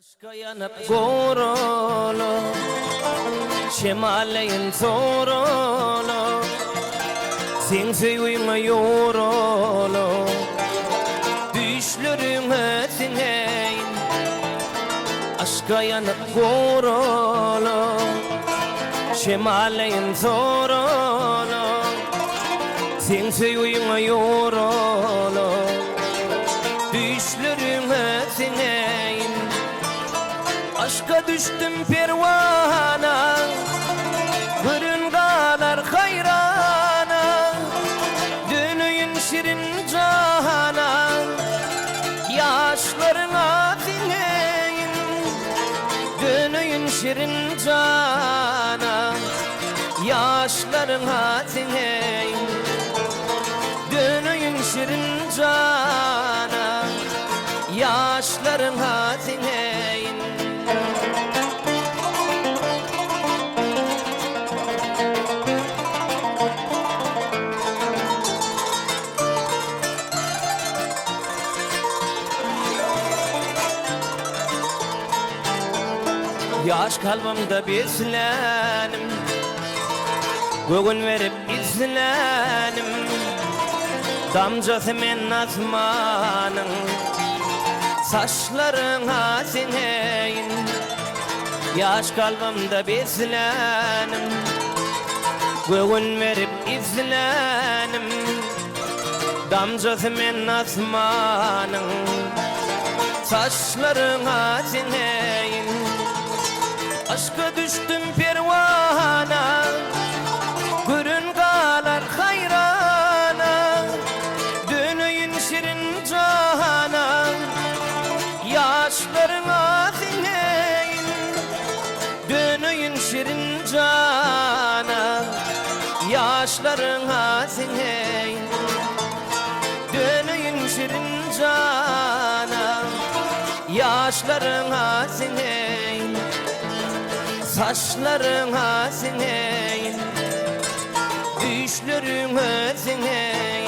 Aşka yanıp gorulu, şemaleyin sorulu, sen sevgime yorulu, düşlerime sineyin. Aşka yanıp gorulu, şemaleyin sorulu, sen sevgime yorulu, düşlerime sineyin. Aşka düştüm pervana, hırıngalar hayrana, dönüyün şirin cana, yaşlarına dinleyin. Dönüyün şirin cana, yaşlarına dinleyin. Dönüyün şirin cana, yaşlarına dinleyin. Yaş kalbimde beslenim, göğün verip izlenim, damcası men asmanın, saçlarına sineyin. Yaş kalbimde beslenim, göğün verip izlenim, damcası men asmanın, saçlarına sineyin. Aşka düştüm pervana, hırıngalar hayrana, dönüyün şirin cana, yaşlarına dinleyin. Dönüyün şirin cana, yaşlarına dinleyin. Dönüyün şirin cana, yaşlarına dinleyin. Saçlarına sineyin, düşlerime sineyin.